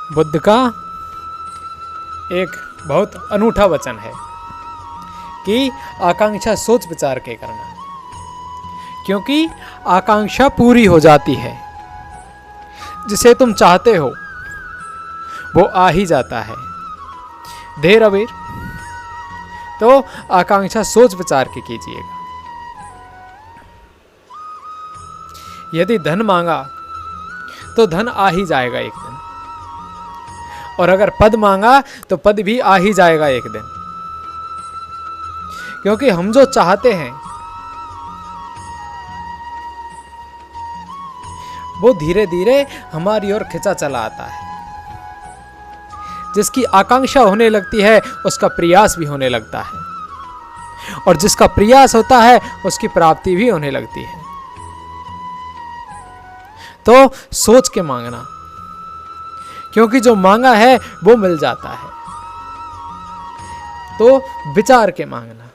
बुद्ध का एक बहुत अनूठा वचन है कि आकांक्षा सोच विचार के करना, क्योंकि आकांक्षा पूरी हो जाती है। जिसे तुम चाहते हो वो आ ही जाता है। देर अबेर तो आकांक्षा सोच विचार के कीजिएगा। यदि धन मांगा तो धन आ ही जाएगा एक दिन, और अगर पद मांगा तो पद भी आ ही जाएगा एक दिन। क्योंकि हम जो चाहते हैं वो धीरे धीरे हमारी ओर खिंचा चला आता है। जिसकी आकांक्षा होने लगती है उसका प्रयास भी होने लगता है, और जिसका प्रयास होता है उसकी प्राप्ति भी होने लगती है। तो सोच के मांगना, क्योंकि जो मांगा है वो मिल जाता है। तो विचार के मांगना,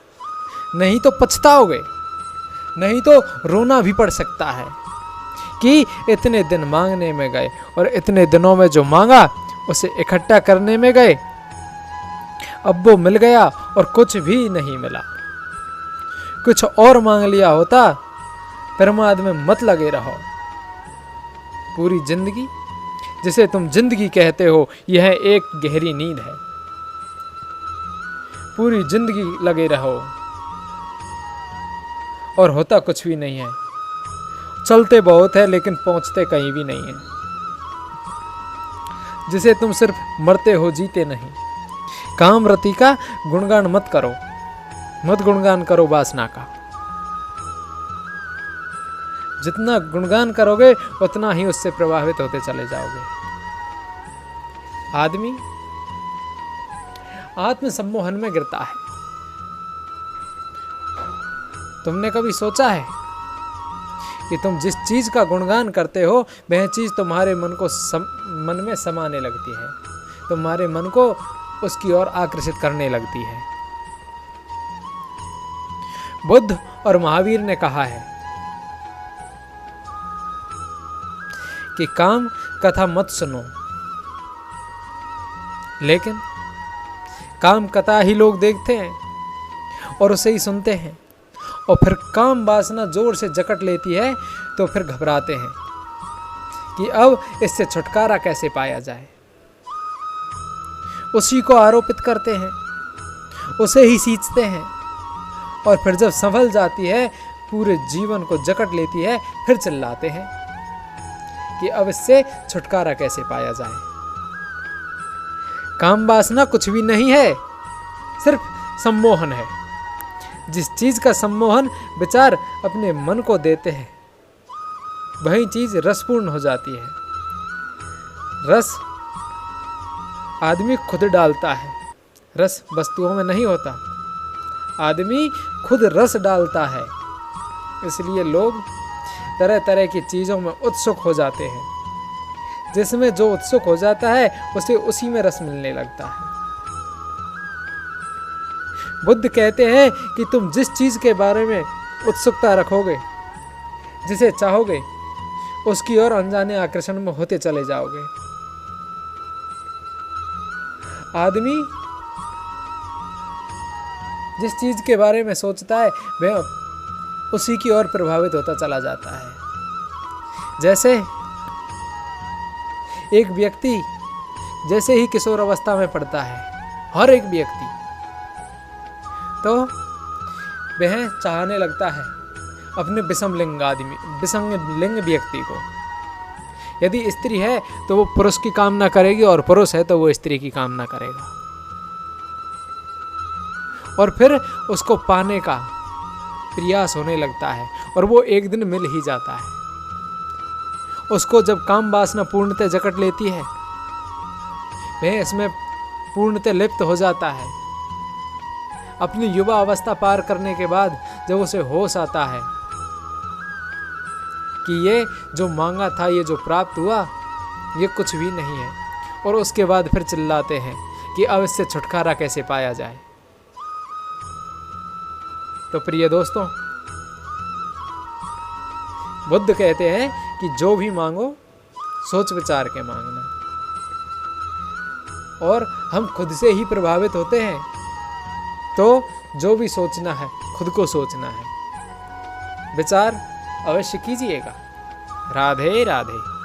नहीं तो पछताओगे, नहीं तो रोना भी पड़ सकता है कि इतने दिन मांगने में गए और इतने दिनों में जो मांगा उसे इकट्ठा करने में गए, अब वो मिल गया और कुछ भी नहीं मिला। कुछ और मांग लिया होता, प्रमाद में मत लगे रहो। पूरी जिंदगी, जिसे तुम जिंदगी कहते हो, यह एक गहरी नींद है। पूरी जिंदगी लगे रहो और होता कुछ भी नहीं है। चलते बहुत है लेकिन पहुंचते कहीं भी नहीं है। जिसे तुम सिर्फ मरते हो, जीते नहीं। काम रति का गुणगान मत करो, मत गुणगान करो वासना का। जितना गुणगान करोगे उतना ही उससे प्रभावित होते चले जाओगे। आदमी आत्म सम्मोहन में गिरता है। तुमने कभी सोचा है कि तुम जिस चीज का गुणगान करते हो वह चीज तुम्हारे मन को मन में समाने लगती है, तुम्हारे मन को उसकी ओर आकर्षित करने लगती है। बुद्ध और महावीर ने कहा है कि काम कथा मत सुनो, लेकिन काम कथा ही लोग देखते हैं और उसे ही सुनते हैं, और फिर काम वासना जोर से जकड़ लेती है तो फिर घबराते हैं कि अब इससे छुटकारा कैसे पाया जाए। उसी को आरोपित करते हैं, उसे ही सींचते हैं, और फिर जब संभल जाती है, पूरे जीवन को जकड़ लेती है, फिर चिल्लाते हैं कि अब इससे छुटकारा कैसे पाया जाए। काम वासना कुछ भी नहीं है, सिर्फ सम्मोहन है। जिस चीज का सम्मोहन विचार अपने मन को देते हैं वही चीज रसपूर्ण हो जाती है। रस आदमी खुद डालता है, रस वस्तुओं में नहीं होता। आदमी खुद रस डालता है, इसलिए लोग तरह तरह की चीजों में उत्सुक हो जाते हैं। जिसमें जो उत्सुक हो जाता है उसे उसी में रस मिलने लगता है। बुद्ध कहते हैं कि तुम जिस चीज के बारे में उत्सुकता रखोगे, जिसे चाहोगे, उसकी ओर अनजाने आकर्षण में होते चले जाओगे। आदमी जिस चीज के बारे में सोचता है वह उसी की ओर प्रभावित होता चला जाता है। जैसे एक व्यक्ति जैसे ही किशोर अवस्था में पड़ता है, हर एक व्यक्ति, तो वह चाहने लगता है अपने विषम लिंग व्यक्ति को। यदि स्त्री है तो वो पुरुष की कामना करेगी, और पुरुष है तो वो स्त्री की कामना करेगा, और फिर उसको पाने का प्रयास होने लगता है, और वो एक दिन मिल ही जाता है। उसको जब काम वासना पूर्णतः जकड़ लेती है, वह इसमें पूर्णतः लिप्त हो जाता है। अपनी युवा अवस्था पार करने के बाद जब उसे होश आता है कि ये जो मांगा था, ये जो प्राप्त हुआ, ये कुछ भी नहीं है, और उसके बाद फिर चिल्लाते हैं कि अब इससे छुटकारा कैसे पाया जाए। तो प्रिय दोस्तों, बुद्ध कहते हैं कि जो भी मांगो सोच विचार के मांगना। और हम खुद से ही प्रभावित होते हैं। तो जो भी सोचना है खुद को सोचना है। विचार अवश्य कीजिएगा। राधे राधे।